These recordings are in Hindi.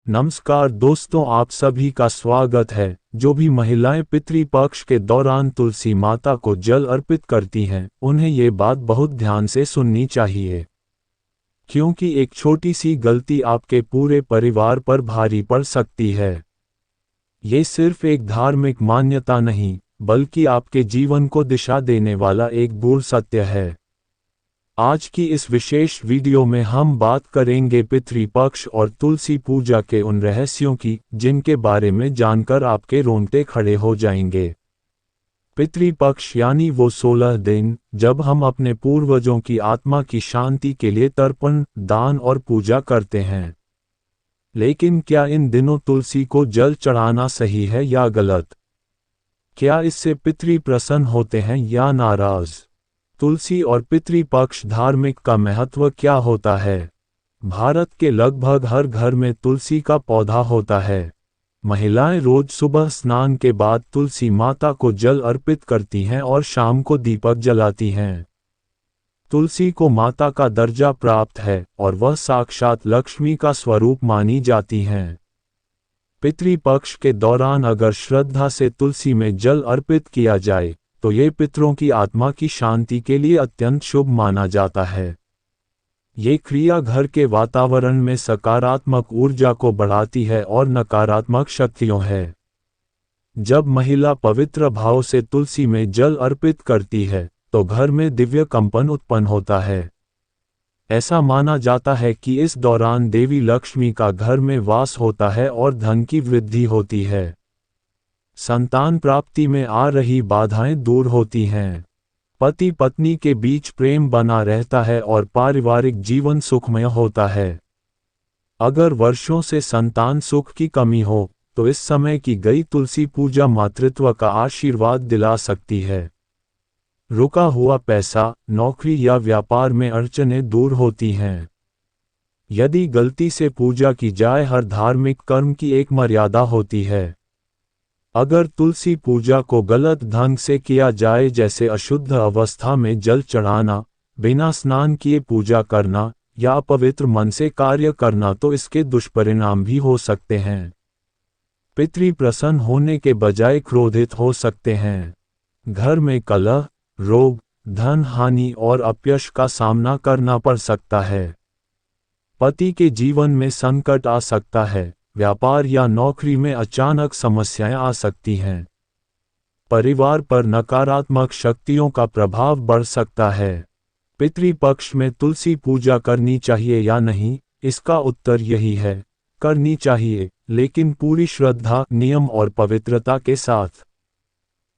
नमस्कार दोस्तों, आप सभी का स्वागत है। जो भी महिलाएं पितृपक्ष के दौरान तुलसी माता को जल अर्पित करती हैं, उन्हें ये बात बहुत ध्यान से सुननी चाहिए, क्योंकि एक छोटी सी गलती आपके पूरे परिवार पर भारी पड़ सकती है। ये सिर्फ एक धार्मिक मान्यता नहीं, बल्कि आपके जीवन को दिशा देने वाला एक गूढ़ सत्य है। आज की इस विशेष वीडियो में हम बात करेंगे पितृपक्ष और तुलसी पूजा के उन रहस्यों की, जिनके बारे में जानकर आपके रोंगटे खड़े हो जाएंगे। पितृपक्ष यानी वो 16 दिन जब हम अपने पूर्वजों की आत्मा की शांति के लिए तर्पण, दान और पूजा करते हैं। लेकिन क्या इन दिनों तुलसी को जल चढ़ाना सही है या गलत? क्या इससे पितृ प्रसन्न होते हैं या नाराज? तुलसी और पितृपक्ष धार्मिक का महत्व क्या होता है? भारत के लगभग हर घर में तुलसी का पौधा होता है। महिलाएं रोज सुबह स्नान के बाद तुलसी माता को जल अर्पित करती हैं और शाम को दीपक जलाती हैं। तुलसी को माता का दर्जा प्राप्त है और वह साक्षात लक्ष्मी का स्वरूप मानी जाती हैं। पितृपक्ष के दौरान अगर श्रद्धा से तुलसी में जल अर्पित किया जाए तो ये पितरों की आत्मा की शांति के लिए अत्यंत शुभ माना जाता है। ये क्रिया घर के वातावरण में सकारात्मक ऊर्जा को बढ़ाती है और नकारात्मक शक्तियों है। जब महिला पवित्र भाव से तुलसी में जल अर्पित करती है तो घर में दिव्य कंपन उत्पन्न होता है। ऐसा माना जाता है कि इस दौरान देवी लक्ष्मी का घर में वास होता है और धन की वृद्धि होती है। संतान प्राप्ति में आ रही बाधाएं दूर होती हैं। पति पत्नी के बीच प्रेम बना रहता है और पारिवारिक जीवन सुखमय होता है। अगर वर्षों से संतान सुख की कमी हो तो इस समय की गई तुलसी पूजा मातृत्व का आशीर्वाद दिला सकती है। रुका हुआ पैसा, नौकरी या व्यापार में अड़चनें दूर होती हैं। यदि गलती से पूजा की जाए, हर धार्मिक कर्म की एक मर्यादा होती है। अगर तुलसी पूजा को गलत ढंग से किया जाए, जैसे अशुद्ध अवस्था में जल चढ़ाना, बिना स्नान किए पूजा करना या अपवित्र मन से कार्य करना, तो इसके दुष्परिणाम भी हो सकते हैं। पितृ प्रसन्न होने के बजाय क्रोधित हो सकते हैं। घर में कलह, रोग, धन हानि और अपयश का सामना करना पड़ सकता है। पति के जीवन में संकट आ सकता है। व्यापार या नौकरी में अचानक समस्याएं आ सकती हैं। परिवार पर नकारात्मक शक्तियों का प्रभाव बढ़ सकता है। पितृपक्ष में तुलसी पूजा करनी चाहिए या नहीं? इसका उत्तर यही है, करनी चाहिए, लेकिन पूरी श्रद्धा, नियम और पवित्रता के साथ।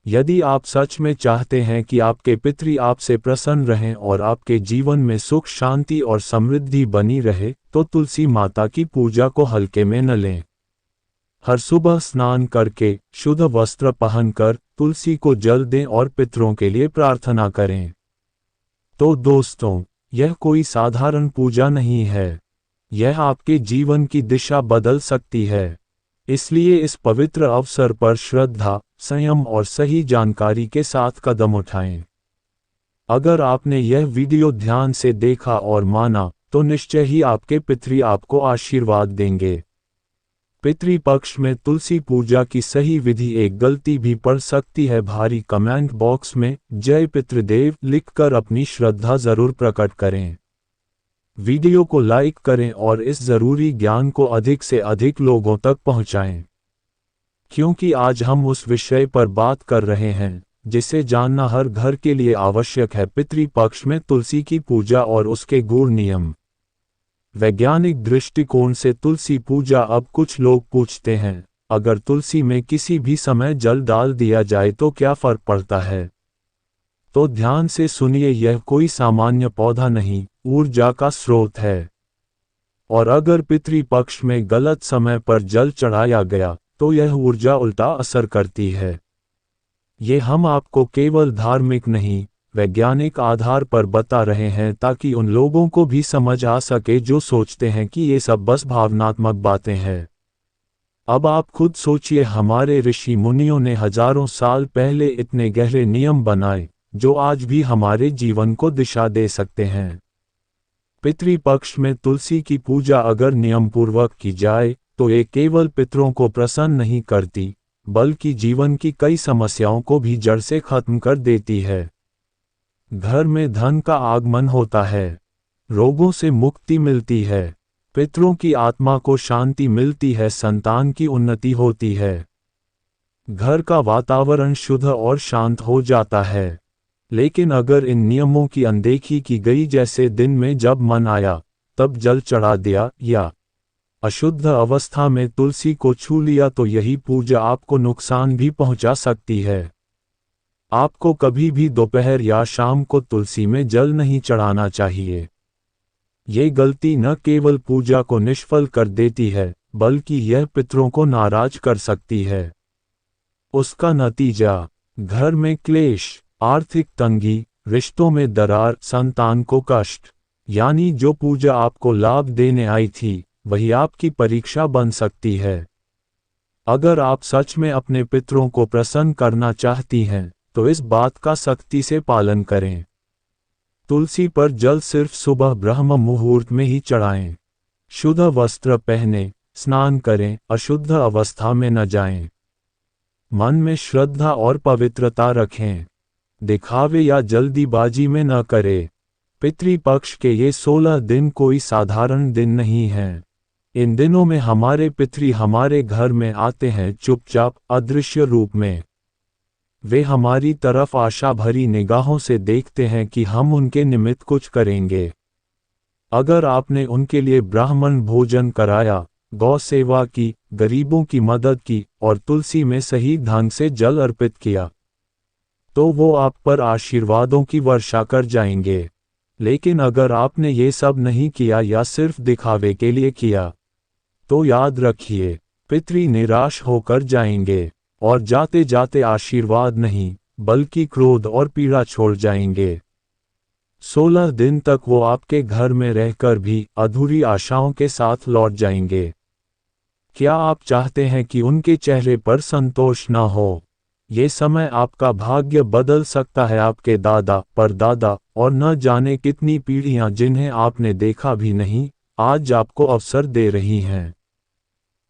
यदि आप सच में चाहते हैं कि आपके पितृ आपसे प्रसन्न रहें और आपके जीवन में सुख, शांति और समृद्धि बनी रहे, तो तुलसी माता की पूजा को हल्के में न लें। हर सुबह स्नान करके, शुद्ध वस्त्र पहनकर तुलसी को जल दें और पितरों के लिए प्रार्थना करें। तो दोस्तों, यह कोई साधारण पूजा नहीं है। यह आपके जीवन की दिशा बदल सकती है। इसलिए इस पवित्र अवसर पर श्रद्धा, संयम और सही जानकारी के साथ कदम उठाएं। अगर आपने यह वीडियो ध्यान से देखा और माना, तो निश्चय ही आपके पितृ आपको आशीर्वाद देंगे। पितृपक्ष में तुलसी पूजा की सही विधि एक गलती भी पड़ सकती है। भारी कमेंट बॉक्स में जय पितृदेव लिखकर अपनी श्रद्धा जरूर प्रकट करें। वीडियो को लाइक करें और इस जरूरी ज्ञान को अधिक से अधिक लोगों तक पहुंचाएं, क्योंकि आज हम उस विषय पर बात कर रहे हैं जिसे जानना हर घर के लिए आवश्यक है। पितृपक्ष में तुलसी की पूजा और उसके गूढ़ नियम। वैज्ञानिक दृष्टिकोण से तुलसी पूजा। अब कुछ लोग पूछते हैं, अगर तुलसी में किसी भी समय जल डाल दिया जाए तो क्या फर्क पड़ता है? तो ध्यान से सुनिए, यह कोई सामान्य पौधा नहीं, ऊर्जा का स्रोत है। और अगर पितृपक्ष में गलत समय पर जल चढ़ाया गया तो यह ऊर्जा उल्टा असर करती है। ये हम आपको केवल धार्मिक नहीं, वैज्ञानिक आधार पर बता रहे हैं, ताकि उन लोगों को भी समझ आ सके जो सोचते हैं कि ये सब बस भावनात्मक बातें हैं। अब आप खुद सोचिए, हमारे ऋषि मुनियों ने हजारों साल पहले इतने गहरे नियम बनाए जो आज भी हमारे जीवन को दिशा दे सकते हैं। पितृपक्ष में तुलसी की पूजा अगर नियमपूर्वक की जाए तो ये केवल पितरों को प्रसन्न नहीं करती, बल्कि जीवन की कई समस्याओं को भी जड़ से खत्म कर देती है। घर में धन का आगमन होता है, रोगों से मुक्ति मिलती है, पितरों की आत्मा को शांति मिलती है, संतान की उन्नति होती है। घर का वातावरण शुद्ध और शांत हो जाता है। लेकिन अगर इन नियमों की अनदेखी की गई, जैसे दिन में जब मन आया तब जल चढ़ा दिया या अशुद्ध अवस्था में तुलसी को छू लिया, तो यही पूजा आपको नुकसान भी पहुंचा सकती है। आपको कभी भी दोपहर या शाम को तुलसी में जल नहीं चढ़ाना चाहिए। ये गलती न केवल पूजा को निष्फल कर देती है, बल्कि यह पितरों को नाराज कर सकती है। उसका नतीजा घर में क्लेश, आर्थिक तंगी, रिश्तों में दरार, संतान को कष्ट। यानी जो पूजा आपको लाभ देने आई थी, वही आपकी परीक्षा बन सकती है। अगर आप सच में अपने पितरों को प्रसन्न करना चाहती हैं, तो इस बात का सख्ती से पालन करें। तुलसी पर जल सिर्फ सुबह ब्रह्म मुहूर्त में ही चढ़ाएं। शुद्ध वस्त्र पहने, स्नान करें, अशुद्ध अवस्था में न जाएं। मन में श्रद्धा और पवित्रता रखें, दिखावे या जल्दीबाजी में न करें। पितृपक्ष के ये 16 दिन कोई साधारण दिन नहीं हैं। इन दिनों में हमारे पितृ हमारे घर में आते हैं, चुपचाप, अदृश्य रूप में। वे हमारी तरफ आशा भरी निगाहों से देखते हैं कि हम उनके निमित्त कुछ करेंगे। अगर आपने उनके लिए ब्राह्मण भोजन कराया, गौ सेवा की, गरीबों की मदद की और तुलसी में सही ढंग से जल अर्पित किया, तो वो आप पर आशीर्वादों की वर्षा कर जाएंगे। लेकिन अगर आपने ये सब नहीं किया या सिर्फ दिखावे के लिए किया, तो याद रखिए, पितृ निराश होकर जाएंगे और जाते जाते आशीर्वाद नहीं, बल्कि क्रोध और पीड़ा छोड़ जाएंगे। 16 दिन तक वो आपके घर में रहकर भी अधूरी आशाओं के साथ लौट जाएंगे। क्या आप चाहते हैं कि उनके चेहरे पर संतोष न हो? ये समय आपका भाग्य बदल सकता है। आपके दादा, परदादा और न जाने कितनी पीढ़ियां जिन्हें आपने देखा भी नहीं, आज आपको अवसर दे रही हैं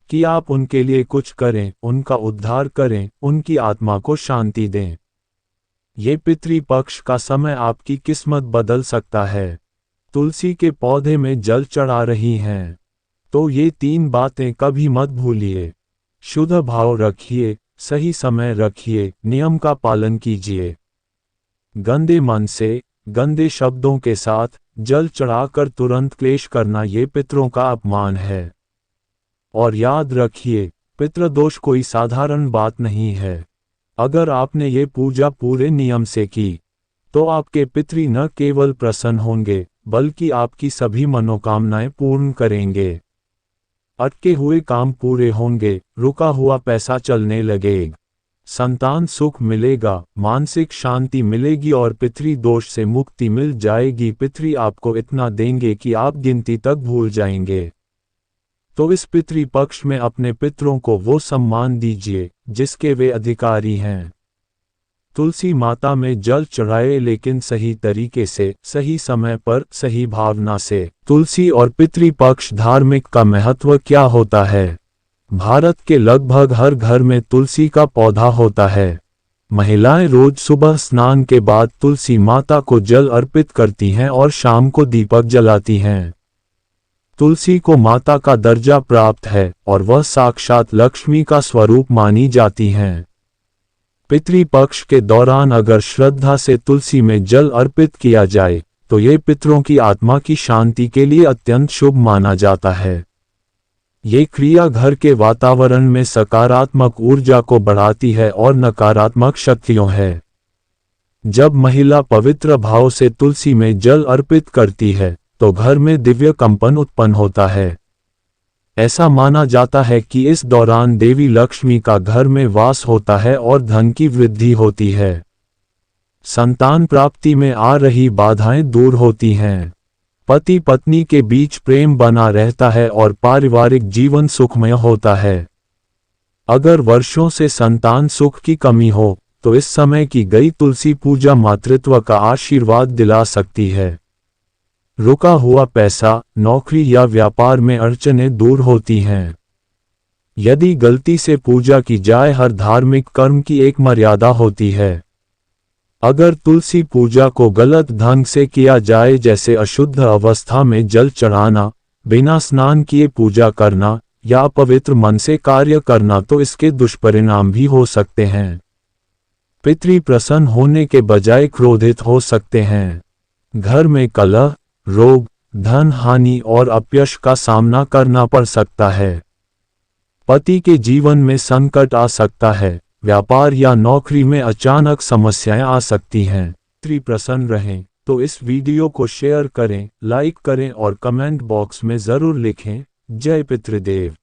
कि आप उनके लिए कुछ करें, उनका उद्धार करें, उनकी आत्मा को शांति दें। ये पितृपक्ष का समय आपकी किस्मत बदल सकता है। तुलसी के पौधे में जल चढ़ा रही हैं, तो ये 3 बातें कभी मत भूलिए। शुद्ध भाव रखिए, सही समय रखिए, नियम का पालन कीजिए। गंदे मन से, गंदे शब्दों के साथ जल चढ़ाकर तुरंत क्लेश करना ये पितरों का अपमान है। और याद रखिए, पितृदोष कोई साधारण बात नहीं है। अगर आपने ये पूजा पूरे नियम से की, तो आपके पितृ न केवल प्रसन्न होंगे, बल्कि आपकी सभी मनोकामनाएं पूर्ण करेंगे। अटके हुए काम पूरे होंगे, रुका हुआ पैसा चलने लगेगा, संतान सुख मिलेगा, मानसिक शांति मिलेगी और पितृ दोष से मुक्ति मिल जाएगी। पितृ आपको इतना देंगे कि आप गिनती तक भूल जाएंगे। तो इस पितृपक्ष में अपने पितरों को वो सम्मान दीजिए जिसके वे अधिकारी हैं। तुलसी माता में जल चढ़ाए, लेकिन सही तरीके से, सही समय पर, सही भावना से। तुलसी और पितृपक्ष धार्मिक का महत्व क्या होता है? भारत के लगभग हर घर में तुलसी का पौधा होता है। महिलाएं रोज सुबह स्नान के बाद तुलसी माता को जल अर्पित करती हैं और शाम को दीपक जलाती हैं। तुलसी को माता का दर्जा प्राप्त है और वह साक्षात लक्ष्मी का स्वरूप मानी जाती हैं। पितृपक्ष के दौरान अगर श्रद्धा से तुलसी में जल अर्पित किया जाए, तो ये पितरों की आत्मा की शांति के लिए अत्यंत शुभ माना जाता है। ये क्रिया घर के वातावरण में सकारात्मक ऊर्जा को बढ़ाती है और नकारात्मक शक्तियों है। जब महिला पवित्र भाव से तुलसी में जल अर्पित करती है, तो घर में दिव्य कंपन उत्पन्न होता है। ऐसा माना जाता है कि इस दौरान देवी लक्ष्मी का घर में वास होता है और धन की वृद्धि होती है। संतान प्राप्ति में आ रही बाधाएं दूर होती हैं। पति पत्नी के बीच प्रेम बना रहता है और पारिवारिक जीवन सुखमय होता है। अगर वर्षों से संतान सुख की कमी हो, तो इस समय की गई तुलसी पूजा मातृत्व का आशीर्वाद दिला सकती है। रुका हुआ पैसा, नौकरी या व्यापार में अड़चनें दूर होती हैं। यदि गलती से पूजा की जाए, हर धार्मिक कर्म की एक मर्यादा होती है। अगर तुलसी पूजा को गलत ढंग से किया जाए, जैसे अशुद्ध अवस्था में जल चढ़ाना, बिना स्नान किए पूजा करना या अपवित्र मन से कार्य करना, तो इसके दुष्परिणाम भी हो सकते हैं। पितृ प्रसन्न होने के बजाय क्रोधित हो सकते हैं। घर में कलह, रोग, धन हानि और अपयश का सामना करना पड़ सकता है। पति के जीवन में संकट आ सकता है। व्यापार या नौकरी में अचानक समस्याएं आ सकती हैं। पितृ प्रसन्न रहें तो इस वीडियो को शेयर करें, लाइक करें और कमेंट बॉक्स में ज़रूर लिखें, जय पितृदेव।